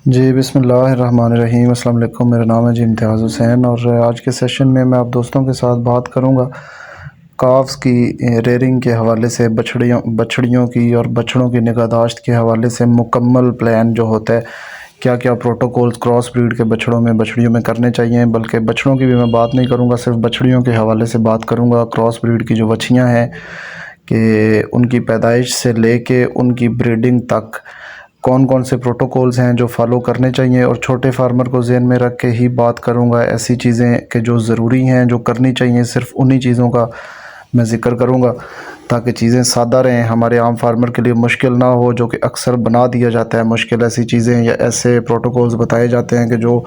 जी, बिस्मिल्लाहिर्रहमानिर्रहीम। अस्सलाम वालेकुम। मेरा नाम है जी इम्तियाज़ हुसैन और आज के सेशन में मैं आप दोस्तों के साथ बात करूँगा काव्स की रेयरिंग के हवाले से, बछड़ियों की और बछड़ों की निगहदाश्त के हवाले से मुकम्मल प्लान जो होता है, क्या-क्या प्रोटोकॉल्स क्रॉस ब्रीड के बछड़ों में, बछड़ियों में करने चाहिए। बल्कि बछड़ों की भी मैं बात नहीं करूँगा, सिर्फ बछड़ियों के हवाले से बात करूँगा। क्रॉस ब्रीड की जो बछियाँ हैं कि उनकी पैदाइश से लेके उनकी ब्रीडिंग तक कौन कौन से प्रोटोकॉल्स हैं जो फ़ॉलो करने चाहिए, और छोटे फार्मर को ज़हन में रख के ही बात करूँगा। ऐसी चीज़ें कि जो ज़रूरी हैं, जो करनी चाहिए, सिर्फ उन्हीं चीज़ों का मैं ज़िक्र करूँगा ताकि चीज़ें सादा रहें, हमारे आम फार्मर के लिए मुश्किल ना हो, जो कि अक्सर बना दिया जाता है मुश्किल। ऐसी चीज़ें या ऐसे प्रोटोकॉल्स बताए जाते हैं कि जो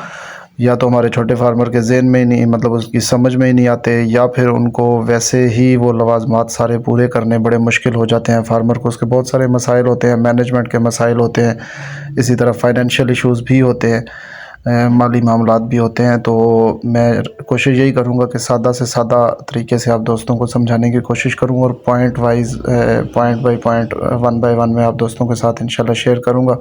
या तो हमारे छोटे फार्मर के ज़हन में ही नहीं, मतलब उसकी समझ में ही नहीं आते, या फिर उनको वैसे ही वो लवाज़मात सारे पूरे करने बड़े मुश्किल हो जाते हैं। फार्मर को उसके बहुत सारे मसाइल होते हैं, मैनेजमेंट के मसाइल होते हैं, इसी तरह फाइनेंशियल इश्यूज़ भी होते हैं, माली मामलात भी होते हैं। तो मैं कोशिश यही करूँगा कि सादा से सादा तरीके से आप दोस्तों को समझाने की कोशिश करूँ, और point wise, point by point, one by one मैं आप दोस्तों के साथ इंशाल्लाह शेयर करूँगा।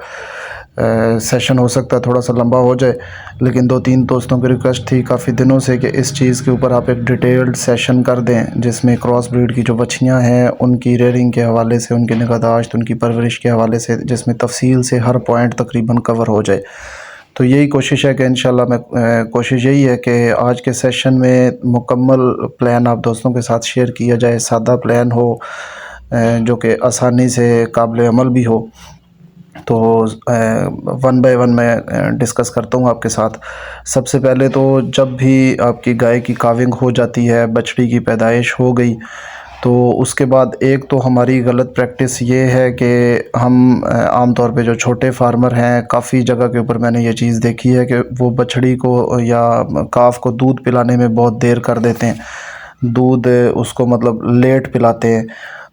सेशन हो सकता है थोड़ा सा लंबा हो जाए, लेकिन 2-3 दोस्तों की रिक्वेस्ट थी काफ़ी दिनों से कि इस चीज़ के ऊपर आप एक डिटेल्ड सेशन कर दें, जिसमें क्रॉस ब्रीड की जो बछियाँ हैं उनकी रेयरिंग के हवाले से, उनकी निगहदाश्त, उनकी परवरिश के हवाले से, जिसमें तफसील से हर पॉइंट तकरीबन कवर हो जाए। तो यही कोशिश है कि इंशाल्लाह मैं कोशिश यही है कि आज के सेशन में मुकम्मल प्लान आप दोस्तों के साथ शेयर किया जाए, सादा प्लान हो, जो कि आसानी से काबिल अमल भी हो। तो वन बाय वन मैं डिस्कस करता हूँ आपके साथ। सबसे पहले तो जब भी आपकी गाय की काविंग हो जाती है, बछड़ी की पैदाइश हो गई, तो उसके बाद एक तो हमारी गलत प्रैक्टिस ये है कि हम आम तौर पे जो छोटे फार्मर हैं, काफ़ी जगह के ऊपर मैंने ये चीज़ देखी है कि वो बछड़ी को या काफ को दूध पिलाने में बहुत देर कर देते हैं, दूध उसको मतलब लेट पिलाते हैं।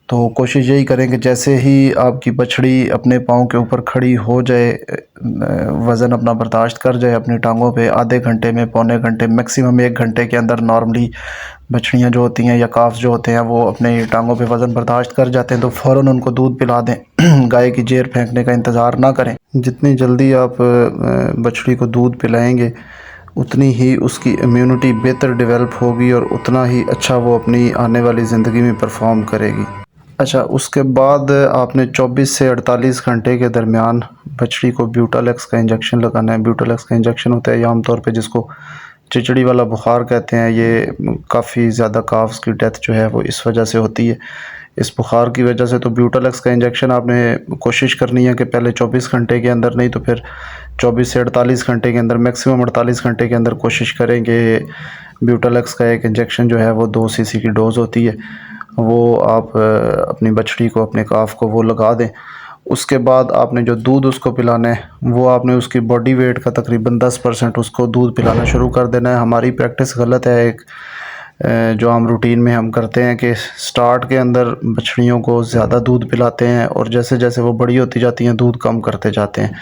तो कोशिश यही करें कि जैसे ही आपकी बछड़ी अपने पाँव के ऊपर खड़ी हो जाए, वज़न अपना बर्दाश्त कर जाए अपनी टांगों पे, आधे घंटे में, पौने घंटे, मैक्सिमम 1 घंटे के अंदर नॉर्मली बछड़ियाँ जो होती हैं या काफ्स जो होते हैं वो अपने टांगों पे वज़न बर्दाश्त कर जाते हैं, तो फ़ौरन उनको दूध पिला दें। गाय की जेर फेंकने का इंतज़ार ना करें। जितनी जल्दी आप बछड़ी को दूध पिलाएंगे, उतनी ही उसकी इम्यूनिटी बेहतर डेवलप होगी और उतना ही अच्छा वो अपनी आने वाली ज़िंदगी में परफॉर्म करेगी। अच्छा, उसके बाद आपने 24 से 48 घंटे के दरमियान बछड़ी को ब्यूटालेक्स का इंजेक्शन लगाना है। ब्यूटालेक्स का इंजेक्शन होता है, ये आम तौर पे जिसको चिचड़ी वाला बुखार कहते हैं, ये काफ़ी ज़्यादा काफ्स की डेथ जो है वो इस वजह से होती है, इस बुखार की वजह से। तो ब्यूटालेक्स का इंजेक्शन आपने कोशिश करनी है कि पहले 24 घंटे के अंदर, नहीं तो फिर 24 से 48 घंटे के अंदर, मैक्सिमम 48 घंटे के अंदर कोशिश करें कि ब्यूटालेक्स का एक इंजेक्शन जो है वो 2 सीसी की डोज़ होती है, वो आप अपनी बछड़ी को, अपने काफ को वो लगा दें। उसके बाद आपने जो दूध उसको पिलाना है, वो आपने उसकी बॉडी वेट का तकरीबन 10% उसको दूध पिलाना शुरू कर देना है। हमारी प्रैक्टिस गलत है एक, जो हम रूटीन में हम करते हैं कि स्टार्ट के अंदर बछड़ियों को ज़्यादा दूध पिलाते हैं और जैसे जैसे वो बड़ी होती जाती हैं दूध कम करते जाते हैं।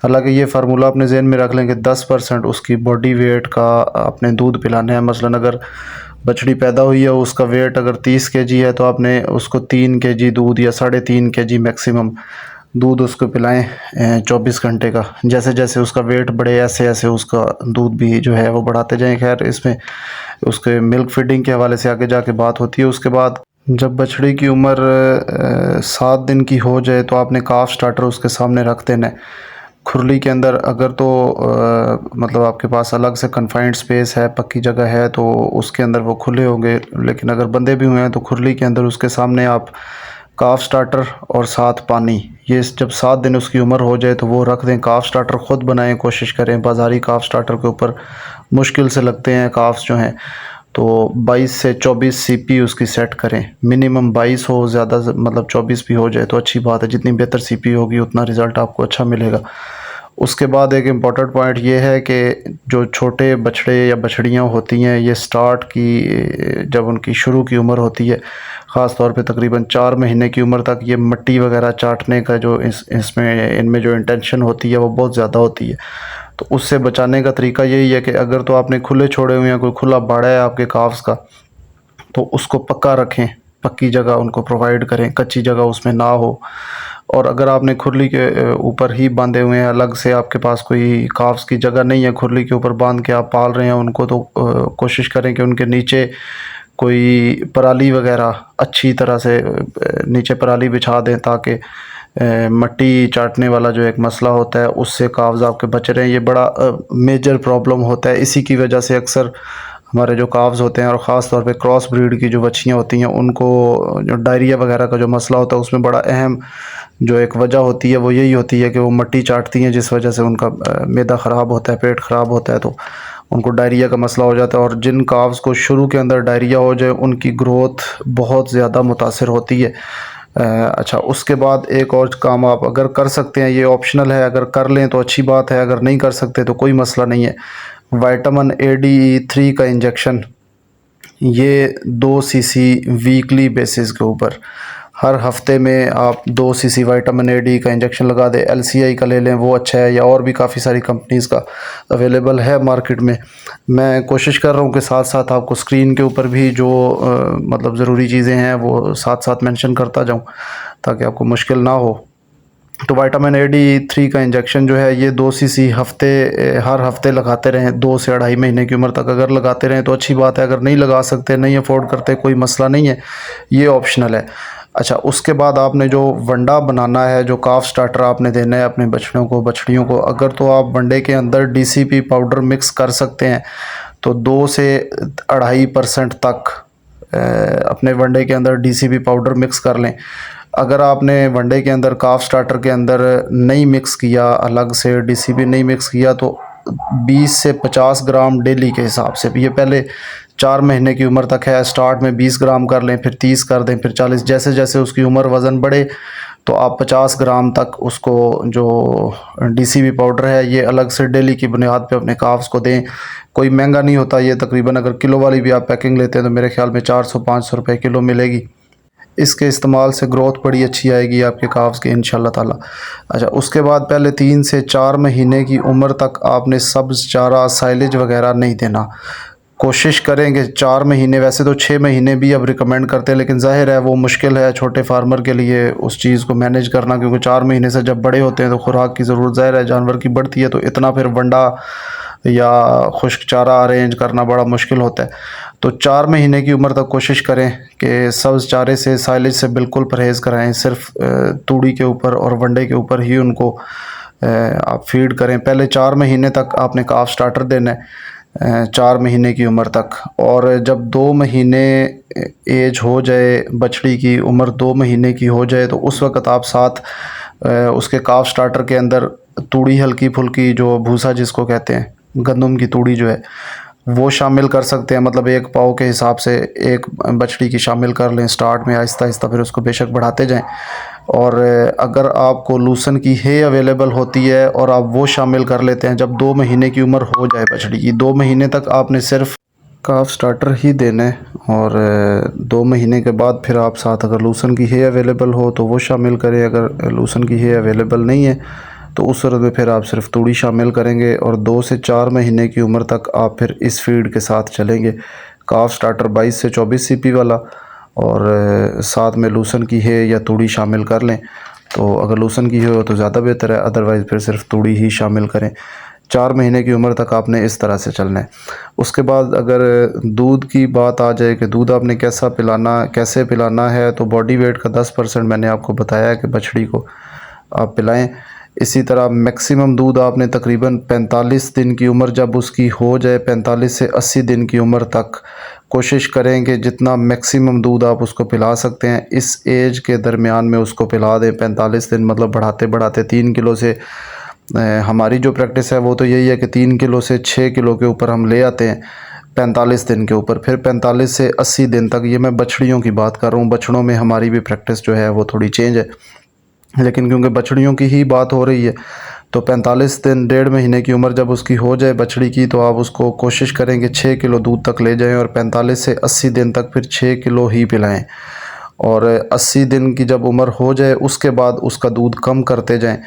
हालांकि ये फार्मूला अपने ज़हन में रख लें कि 10% उसकी बॉडी वेट का आपने दूध पिलाना है। मसलन अगर बछड़ी पैदा हुई है, उसका वेट अगर 30 केजी है, तो आपने उसको 3 केजी दूध या 3.5 केजी मैक्सिमम दूध उसको पिलाएं 24 घंटे का। जैसे जैसे उसका वेट बढ़े, ऐसे ऐसे उसका दूध भी जो है वो बढ़ाते जाएं। खैर, इसमें उसके मिल्क फीडिंग के हवाले से आगे जाके बात होती है। उसके बाद जब बछड़ी की उम्र 7 दिन की हो जाए, तो आपने काफ स्टार्टर उसके सामने रख देना है खुरली के अंदर। अगर तो मतलब आपके पास अलग से कन्फाइंड स्पेस है, पक्की जगह है, तो उसके अंदर वो खुले होंगे, लेकिन अगर बंदे भी हुए हैं तो खुरली के अंदर उसके सामने आप काफ स्टार्टर और साथ पानी, ये जब 7 दिन उसकी उम्र हो जाए तो वो रख दें। काफ स्टार्टर ख़ुद बनाएं, कोशिश करें। बाज़ारी काफ स्टार्टर के ऊपर मुश्किल से लगते हैं काफ्स जो हैं, तो 22 से 24 सीपी उसकी सेट करें। मिनिमम 22 हो, ज़्यादा मतलब 24 भी हो जाए तो अच्छी बात है। जितनी बेहतर सीपी होगी उतना रिज़ल्ट आपको अच्छा मिलेगा। उसके बाद एक इम्पॉर्टेंट पॉइंट ये है कि जो छोटे बछड़े या बछड़ियाँ होती हैं, ये स्टार्ट की जब उनकी शुरू की उम्र होती है, ख़ास तौर पे तकरीबन 4 महीने की उम्र तक, ये मिट्टी वगैरह चाटने का जो इसमें इनमें जो इंटेंशन होती है वो बहुत ज़्यादा होती है। तो उससे बचाने का तरीका यही है कि अगर तो आपने खुले छोड़े हुए हैं, कोई खुला बाड़ा है आपके काफ्स का, तो उसको पक्का रखें, पक्की जगह उनको प्रोवाइड करें, कच्ची जगह उसमें ना हो। और अगर आपने खुरली के ऊपर ही बांधे हुए हैं, अलग से आपके पास कोई काफ्स की जगह नहीं है, खुरली के ऊपर बांध के आप पाल रहे हैं उनको, तो कोशिश करें कि उनके नीचे कोई पराली वगैरह अच्छी तरह से नीचे पराली बिछा दें, ताकि मट्टी चाटने वाला जो एक मसला होता है उससे काव्ज़ आपके बच रहे हैं। ये बड़ा मेजर प्रॉब्लम होता है। इसी की वजह से अक्सर हमारे जो काव्ज़ होते हैं और ख़ास तौर पे क्रॉस ब्रीड की जो बच्चियाँ होती हैं, उनको जो डायरिया वगैरह का जो मसला होता है उसमें बड़ा अहम जो एक वजह होती है वो यही होती है कि वो मट्टी चाटती हैं, जिस वजह से उनका मैदा ख़राब होता है, पेट ख़राब होता है, तो उनको डायरिया का मसला हो जाता है। और जिन काव्ज़ को शुरू के अंदर डायरिया हो जाए उनकी ग्रोथ बहुत ज़्यादा मुतासिर होती है। अच्छा, उसके बाद एक और काम आप अगर कर सकते हैं, ये ऑप्शनल है, अगर कर लें तो अच्छी बात है, अगर नहीं कर सकते तो कोई मसला नहीं है। विटामिन ADE3 का इंजेक्शन, ये 2 सीसी वीकली बेसिस के ऊपर हर हफ्ते में आप 2 सीसी विटामिन AD का इंजेक्शन लगा दें। LCI का ले लें, वो अच्छा है, या और भी काफ़ी सारी कंपनीज़ का अवेलेबल है मार्केट में। मैं कोशिश कर रहा हूँ कि साथ साथ आपको स्क्रीन के ऊपर भी जो मतलब ज़रूरी चीज़ें हैं वो साथ साथ मेंशन करता जाऊँ, ताकि आपको मुश्किल ना हो। तो विटामिन AD3 का इंजेक्शन जो है ये 2 सीसी हर हफ्ते लगाते रहें, 2 से 2.5 महीने की उम्र तक अगर लगाते रहें तो अच्छी बात है। अगर नहीं लगा सकते, नहीं अफोर्ड करते, कोई मसला नहीं है, ये ऑप्शनल है। अच्छा, उसके बाद आपने जो वंडा बनाना है, जो काफ स्टार्टर आपने देना है अपने बछड़ों को, बछड़ियों को, अगर तो आप वंडे के अंदर DCP पाउडर मिक्स कर सकते हैं तो 2 से 2.5% तक अपने वनडे के अंदर DCP पाउडर मिक्स कर लें। अगर आपने वनडे के अंदर काफ स्टार्टर के अंदर नहीं मिक्स किया, अलग से DCP नहीं मिक्स किया, तो 20 से 50 ग्राम डेली के हिसाब से, ये पहले 4 महीने की उम्र तक है, स्टार्ट में 20 ग्राम कर लें, फिर 30 कर दें, फिर 40, जैसे जैसे उसकी उम्र वज़न बढ़े तो आप 50 ग्राम तक उसको जो DCP पाउडर है ये अलग से डेली की बुनियाद पे अपने काफ्स को दें। कोई महंगा नहीं होता ये, तकरीबन अगर किलो वाली भी आप पैकिंग लेते हैं तो मेरे ख्याल में 400-500 रुपये किलो मिलेगी। इसके इस्तेमाल से ग्रोथ बड़ी अच्छी आएगी आपके काफ्स की इंशाल्लाह ताला। अच्छा, उसके बाद पहले 3 से 4 महीने की उम्र तक आपने सब्ज़ चारा, साइलेज वगैरह नहीं देना। कोशिश करेंगे 4 महीने, वैसे तो 6 महीने भी अब रिकमेंड करते हैं, लेकिन ज़ाहिर है वो मुश्किल है छोटे फार्मर के लिए उस चीज़ को मैनेज करना, क्योंकि 4 महीने से जब बड़े होते हैं तो खुराक की ज़रूरत ज़ाहिर है जानवर की बढ़ती है, तो इतना फिर वंडा या खुश्क चारा अरेंज करना बड़ा मुश्किल होता है। तो 4 महीने की उम्र तक कोशिश करें कि सब्ज़ चारे से, साइलेज से बिल्कुल परहेज़ कराएं, सिर्फ तूड़ी के ऊपर और वंडे के ऊपर ही उनको आप फीड करें। पहले 4 महीने तक आपने काफ स्टार्टर देना है, 4 महीने की उम्र तक। और जब 2 महीने एज हो जाए, बछड़ी की उम्र 2 महीने की हो जाए, तो उस वक़्त आप साथ उसके काफ स्टार्टर के अंदर तूड़ी हल्की फुल्की, जो भूसा जिसको कहते हैं, गंदम की तूड़ी जो है, वो शामिल कर सकते हैं। मतलब 1 पाव के हिसाब से एक बछड़ी की शामिल कर लें स्टार्ट में, आहिस्ता आहिस्ता फिर उसको बेशक बढ़ाते जाएं। और अगर आपको लूसन की हे अवेलेबल होती है और आप वो शामिल कर लेते हैं जब 2 महीने की उम्र हो जाए बछड़ी की, 2 महीने तक आपने सिर्फ काफ स्टार्टर ही देना है। और 2 महीने के बाद फिर आप साथ अगर लूसन की हे अवेलेबल हो तो वो शामिल करें, अगर लूसन की हे अवेलेबल नहीं है तो उस सूरत में फिर आप सिर्फ तूड़ी शामिल करेंगे। और 2 से 4 महीने की उम्र तक आप फिर इस फीड के साथ चलेंगे, काफ स्टार्टर 22 से 24 CP वाला, और साथ में लूसन की है या तूड़ी शामिल कर लें। तो अगर लूसन की हो तो ज़्यादा बेहतर है, अदरवाइज़ फिर सिर्फ तूड़ी ही शामिल करें। 4 महीने की उम्र तक आपने इस तरह से चलना है। उसके बाद अगर दूध की बात आ जाए कि दूध आपने कैसे पिलाना है, तो बॉडी वेट का 10% मैंने आपको बताया है कि बछड़ी को आप पिलाएं। इसी तरह मैक्सिमम दूध आपने तकरीबन 45 दिन की उम्र जब उसकी हो जाए, 45 से 80 दिन की उम्र तक कोशिश करें कि जितना मैक्सिमम दूध आप उसको पिला सकते हैं इस एज के दरमियान में उसको पिला दें। 45 दिन मतलब बढ़ाते बढ़ाते 3 किलो से, हमारी जो प्रैक्टिस है वो तो यही है कि 3 किलो से 6 किलो के ऊपर हम ले आते हैं 45 दिन के ऊपर। फिर 45 से 80 दिन तक, ये मैं बछड़ियों की बात कर रहा हूँ, बछड़ों में हमारी भी प्रैक्टिस जो है वो थोड़ी चेंज है, लेकिन क्योंकि बछड़ियों की ही बात हो रही है तो 45 दिन, 1.5 महीने की उम्र जब उसकी हो जाए बछड़ी की, तो आप उसको कोशिश करेंगे 6 किलो दूध तक ले जाएं और 45 से 80 दिन तक फिर 6 किलो ही पिलाएं। और 80 दिन की जब उम्र हो जाए उसके बाद उसका दूध कम करते जाएं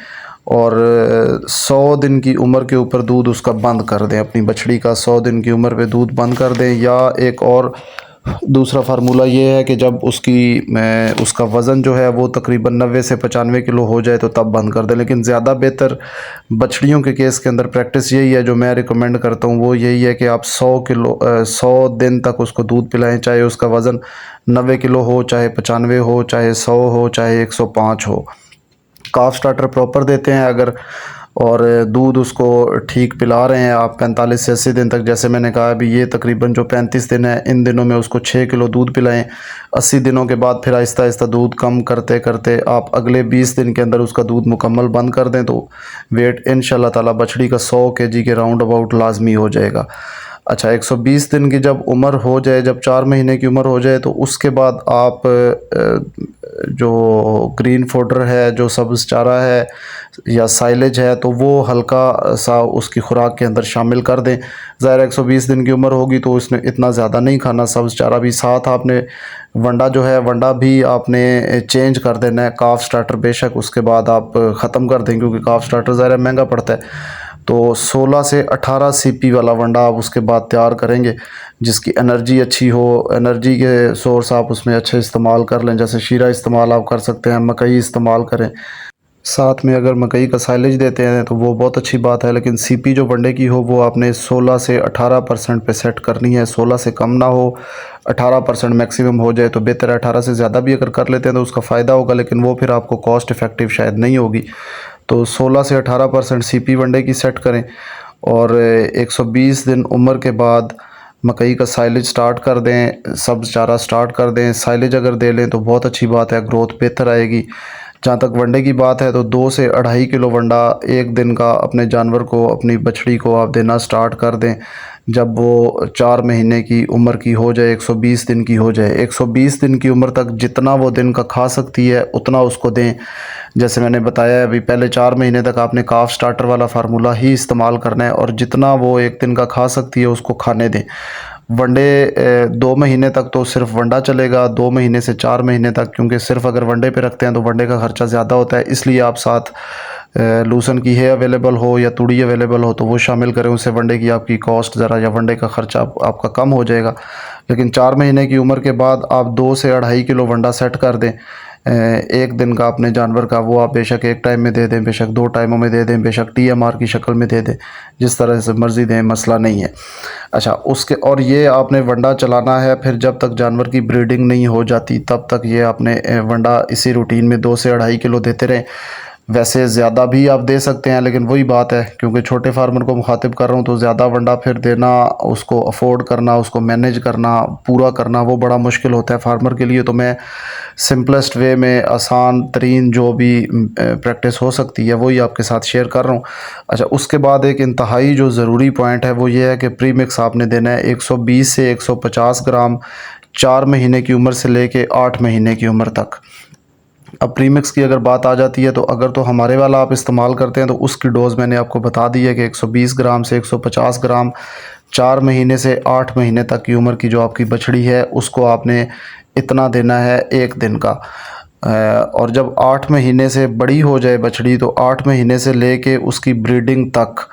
और 100 दिन की उम्र के ऊपर दूध उसका बंद कर दें। अपनी बछड़ी का 100 दिन की उम्र पे दूध बंद कर दें। या एक और दूसरा फार्मूला ये है कि जब उसका वज़न जो है वो तकरीबन 90 से 95 किलो हो जाए तो तब बंद कर दें। लेकिन ज़्यादा बेहतर बछड़ियों के केस के अंदर प्रैक्टिस यही है, जो मैं रिकमेंड करता हूँ वो यही है कि आप 100 दिन तक उसको दूध पिलाएं, चाहे उसका वज़न 90 किलो हो, चाहे 95 हो, चाहे 100 हो, चाहे 105 हो। काफ स्टार्टर प्रॉपर देते हैं अगर, और दूध उसको ठीक पिला रहे हैं आप 45 से 80 दिन तक। जैसे मैंने कहा अभी ये तकरीबन जो 35 दिन है, इन दिनों में उसको 6 किलो दूध पिलाएं। 80 दिनों के बाद फिर आहिस्ता आहिस्ता दूध कम करते करते आप अगले 20 दिन के अंदर उसका दूध मुकम्मल बंद कर दें तो वेट इंशाल्लाह ताला बछड़ी का 100 केजी के राउंड अबाउट लाजमी हो जाएगा। अच्छा, 120 दिन की जब उम्र हो जाए, जब 4 महीने की उम्र हो जाए, तो उसके बाद आप जो ग्रीन फॉडर है, जो सब्ज़ चारा है या साइलेज है, तो वो हल्का सा उसकी खुराक के अंदर शामिल कर दें। ज़ाहिर 120 दिन की उम्र होगी तो उसने इतना ज़्यादा नहीं खाना, सब्ज़ चारा भी साथ आपने वंडा जो है, वंडा भी आपने चेंज कर देना है। काफ स्टार्टर बेशक उसके बाद आप ख़त्म कर दें, क्योंकि काफ स्टार्टर ज़ाहिर महंगा पड़ता है। तो 16 से 18 सीपी वाला वंडा आप उसके बाद तैयार करेंगे, जिसकी एनर्जी अच्छी हो, एनर्जी के सोर्स आप उसमें अच्छे इस्तेमाल कर लें। जैसे शीरा इस्तेमाल आप कर सकते हैं, मकई इस्तेमाल करें, साथ में अगर मकई का साइलेज देते हैं तो वो बहुत अच्छी बात है। लेकिन सीपी जो वनडे की हो वो आपने 16 से 18% पे सेट करनी है। 16 से कम ना हो, 18% मैक्सिमम हो जाए तो बेहतर है। 18 से ज़्यादा भी अगर कर लेते हैं तो उसका फ़ायदा होगा, लेकिन वो फिर आपको कॉस्ट इफ़ेक्टिव शायद नहीं होगी। तो 16 से 18% सीपी वनडे की सेट करें, और 120 दिन उम्र के बाद मकई का साइलेज स्टार्ट कर दें, सब्ज़ चारा स्टार्ट कर दें। साइलेज अगर दे लें तो बहुत अच्छी बात है, ग्रोथ बेहतर आएगी। जहाँ तक वनडे की बात है तो 2 से 2.5 किलो वंडा एक दिन का अपने जानवर को, अपनी बछड़ी को आप देना स्टार्ट कर दें। जब वो 4 महीने की उम्र की हो जाए, 120 दिन की हो जाए, 120 दिन की उम्र तक जितना वो दिन का खा सकती है उतना उसको दें। जैसे मैंने बताया अभी, पहले 4 महीने तक आपने काफ स्टार्टर वाला फार्मूला ही इस्तेमाल करना है, और जितना वो एक दिन का खा सकती है उसको खाने दें। वनडे 2 महीने तक तो सिर्फ वंडा चलेगा, 2 महीने से 4 महीने तक, क्योंकि सिर्फ अगर वनडे पे रखते हैं तो वनडे का ख़र्चा ज़्यादा होता है। इसलिए आप साथ लूसन की है अवेलेबल हो या तुड़ी अवेलेबल हो तो वो शामिल करें, उससे वनडे की आपकी कॉस्ट ज़रा या वनडे का ख़र्चा आपका कम हो जाएगा। लेकिन 4 महीने की उम्र के बाद आप 2 से 2.5 किलो वंडा सेट कर दें एक दिन का अपने जानवर का। वो आप बेशक एक टाइम में दे दें, बेशक 2 टाइमों में दे दें, बेशक TMR की शक्ल में दे दें, जिस तरह से मर्ज़ी दें, मसला नहीं है। अच्छा, उसके और ये आपने वंडा चलाना है, फिर जब तक जानवर की ब्रीडिंग नहीं हो जाती तब तक ये आपने वंडा इसी रूटीन में 2 से 2.5 किलो देते रहें। वैसे ज़्यादा भी आप दे सकते हैं, लेकिन वही बात है, क्योंकि छोटे फार्मर को मुखातिब कर रहा हूँ तो ज़्यादा वंडा फिर देना, उसको अफोर्ड करना, उसको मैनेज करना, पूरा करना, वो बड़ा मुश्किल होता है फार्मर के लिए। तो मैं सिंपलेस्ट वे में आसान तरीन जो भी प्रैक्टिस हो सकती है वही आपके साथ शेयर कर रहा हूँ। अच्छा, उसके बाद एक इंतहाई जो ज़रूरी पॉइंट है वो ये है कि प्री मिक्स आपने देना है 120 से 150 ग्राम 4 महीने की उम्र से लेके 8 महीने की उम्र तक। अब प्रीमिक्स की अगर बात आ जाती है तो अगर तो हमारे वाला आप इस्तेमाल करते हैं तो उसकी डोज़ मैंने आपको बता दी है कि 120 ग्राम से 150 ग्राम 4 महीने से 8 महीने तक की उम्र की जो आपकी बछड़ी है उसको आपने इतना देना है एक दिन का। और जब 8 महीने से बड़ी हो जाए बछड़ी तो 8 महीने से लेके उसकी ब्रीडिंग तक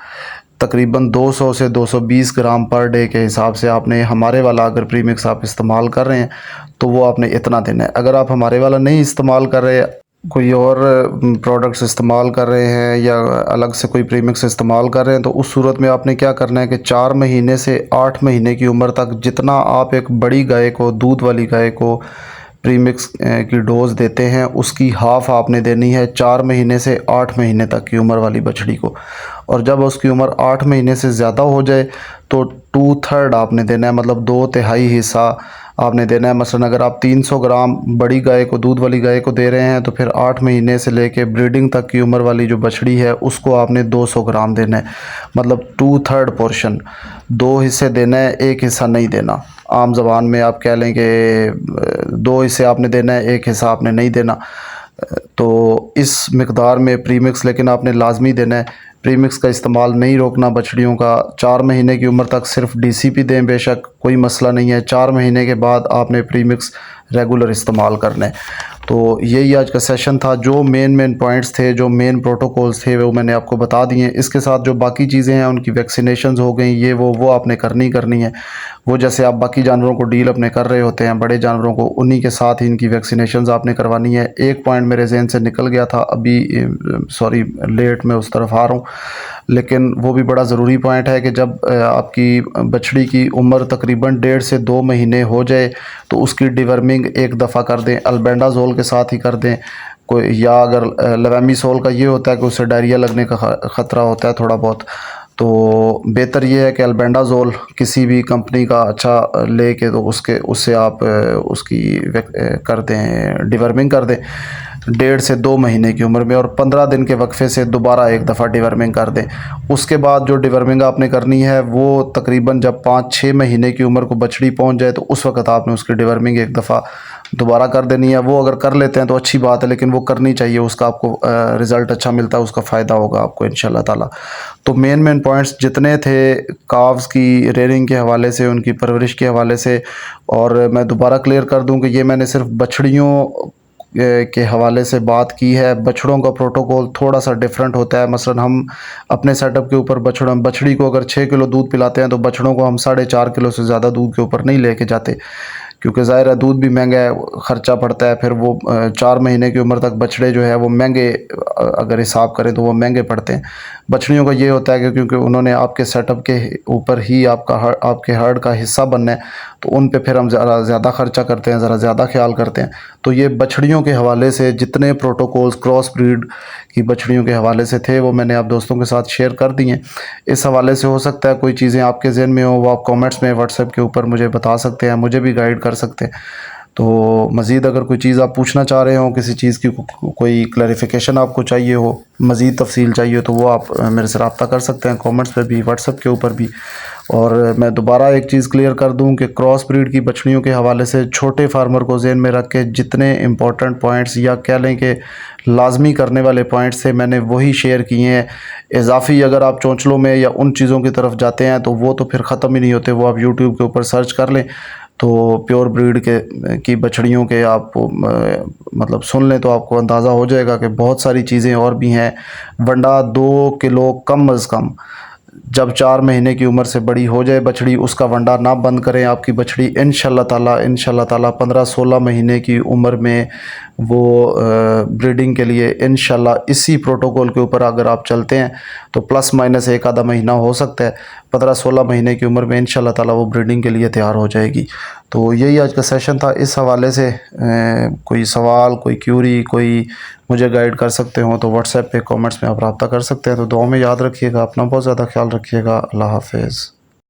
तकरीबन 200 से 220 ग्राम पर डे के हिसाब से आपने हमारे वाला अगर प्रीमिक्स आप इस्तेमाल कर रहे हैं तो वो आपने इतना देना है। अगर आप हमारे वाला नहीं इस्तेमाल कर रहे, कोई और प्रोडक्ट्स इस्तेमाल कर रहे हैं या अलग से कोई प्रीमिक्स इस्तेमाल कर रहे हैं तो उस सूरत में आपने क्या करना है कि 4 महीने से 8 महीने की उम्र तक जितना आप एक बड़ी गाय को, दूध वाली गाय को प्रीमिक्स की डोज़ देते हैं उसकी हाफ़ आपने देनी है 4 महीने से 8 महीने तक की उम्र वाली बछड़ी को। और जब उसकी उम्र 8 महीने से ज़्यादा हो जाए तो 2/3 आपने देना है, मतलब 2/3 हिस्सा आपने देना है। मसलन अगर आप 300 ग्राम बड़ी गाय को, दूध वाली गाय को दे रहे हैं तो फिर 8 महीने से लेके ब्रीडिंग तक की उम्र वाली जो बछड़ी है उसको आपने 200 ग्राम देना है, मतलब 2/3 पोर्शन। 2 हिस्से देना है, 1 हिस्सा नहीं देना। आम ज़बान में आप कह लें कि 2 हिस्से आपने देना है, 1 हिस्सा आपने नहीं देना। तो इस मिकदार में प्रीमिक्स लेकिन आपने लाजमी देना है। प्रीमिक्स का इस्तेमाल नहीं रोकना बछड़ियों का। 4 महीने की उम्र तक सिर्फ DCP दें, बेशक कोई मसला नहीं है। 4 महीने के बाद आपने प्रीमिक्स रेगुलर इस्तेमाल करना है। तो यही आज का सेशन था। जो मेन पॉइंट्स थे, जो मेन प्रोटोकॉल्स थे, वो मैंने आपको बता दिए। इसके साथ जो बाकी चीज़ें हैं, उनकी वैक्सीनेशंस हो गई, ये वो आपने करनी है। वो जैसे आप बाकी जानवरों को डील अपने कर रहे होते हैं, बड़े जानवरों को, उन्हीं के साथ ही इनकी वैक्सीनेशंस आपने करवानी है। एक पॉइंट मेरे जहन से निकल गया था अभी, सॉरी लेट मैं उस तरफ आ रहा हूँ, लेकिन वो भी बड़ा ज़रूरी पॉइंट है कि जब आपकी बछड़ी की उम्र तकरीबन 1.5 से 2 महीने हो जाए तो उसकी डिवर्मिंग एक दफ़ा कर दें, अल्बेंडाजोल के साथ ही कर दें। कोई या अगर लेवेमिसोल का ये होता है कि उससे डायरिया लगने का ख़तरा होता है थोड़ा बहुत, तो बेहतर ये है कि अल्बेंडाजोल किसी भी कंपनी का अच्छा लेके तो उससे आप उसकी कर दें, डिवर्मिंग कर दें 1.5 से 2 महीने की उम्र में, और 15 दिन के वक्फे से दोबारा एक दफ़ा डिवर्मिंग कर दें। उसके बाद जो डिवर्मिंग आपने करनी है वो तकरीबन जब 5-6 महीने की उम्र को बछड़ी पहुंच जाए तो उस वक्त आपने उसकी डिवर्मिंग एक दफ़ा दोबारा कर देनी है। वो अगर कर लेते हैं तो अच्छी बात है, लेकिन वो करनी चाहिए, उसका आपको रिज़ल्ट अच्छा मिलता है, उसका फ़ायदा होगा आपको इंशाल्लाह ताला। तो मेन पॉइंट्स जितने थे काव्स की रेयरिंग के हवाले से, उनकी परवरिश के हवाले से, और मैं दोबारा क्लियर कर दूं कि ये मैंने सिर्फ बछड़ियों के हवाले से बात की है। बछड़ों का प्रोटोकॉल थोड़ा सा डिफरेंट होता है। मसलन हम अपने सेटअप के ऊपर बछड़ी को अगर 6 किलो दूध पिलाते हैं तो बछड़ों को हम 4.5 किलो से ज़्यादा दूध के ऊपर नहीं लेके जाते, क्योंकि ज़ाहिर है दूध भी महंगा है, ख़र्चा पड़ता है। फिर वो 4 महीने की उम्र तक बछड़े जो है वो महंगे, अगर हिसाब करें तो वो महंगे पड़ते हैं। बछड़ियों का ये होता है कि क्योंकि उन्होंने आपके सेटअप के ऊपर ही आपके हर्ड का हिस्सा बनना है, तो उन पे फिर हम ज़रा ज़्यादा ख़र्चा करते हैं, ज़रा ज़्यादा ख्याल करते हैं। तो ये बछड़ियों के हवाले से जितने प्रोटोकॉल्स क्रॉस ब्रीड की बछड़ियों के हवाले से थे वो मैंने आप दोस्तों के साथ शेयर कर दिए। इस हवाले से हो सकता है कोई चीज़ें आपके ज़हन में हो, वो आप कमेंट्स में व्हाट्सएप के ऊपर मुझे बता सकते हैं, मुझे भी गाइड कर सकते हैं। तो मज़ीद अगर कोई चीज़ आप पूछना चाह रहे हो, किसी चीज़ की कोई क्लैरिफिकेशन आपको चाहिए हो, मज़ीद तफसील चाहिए, तो वो आप मेरे से रब्ता कर सकते हैं, कमेंट्स पे भी, व्हाट्सएप के ऊपर भी। और मैं दोबारा एक चीज़ क्लियर कर दूं कि क्रॉस ब्रीड की बछड़ियों के हवाले से छोटे फार्मर को ज़हन में रख के जितने इंपॉर्टेंट पॉइंट्स, या कह लें कि लाजमी करने वाले पॉइंट्स थे, मैंने वही शेयर किए हैं। इजाफी अगर आप चौंचलों में या उन चीज़ों की तरफ जाते हैं तो वो तो फिर ख़त्म ही नहीं होते। वो आप यूट्यूब के ऊपर सर्च कर लें तो प्योर ब्रीड की बछड़ियों के आप मतलब सुन लें तो आपको अंदाज़ा हो जाएगा कि बहुत सारी चीज़ें और भी हैं। वंडा 2 किलो कम अज़ कम जब 4 महीने की उम्र से बड़ी हो जाए बछड़ी, उसका वंडा ना बंद करें। आपकी बछड़ी इंशाल्लाह ताला 15-16 महीने की उम्र में वो ब्रीडिंग के लिए इंशाल्लाह इसी प्रोटोकॉल के ऊपर अगर आप चलते हैं तो प्लस माइनस एक आधा महीना हो सकता है, 15-16 महीने की उम्र में इंशाल्लाह ताला वो ब्रीडिंग के लिए तैयार हो जाएगी। तो यही आज का सेशन था। इस हवाले से कोई सवाल, कोई क्यूरी, कोई मुझे गाइड कर सकते हो तो व्हाट्सएप पे कमेंट्स में आप रब्ता कर सकते हैं। तो दुआ में याद रखिएगा, अपना बहुत ज़्यादा ख्याल रखिएगा। अल्लाह हाफिज़।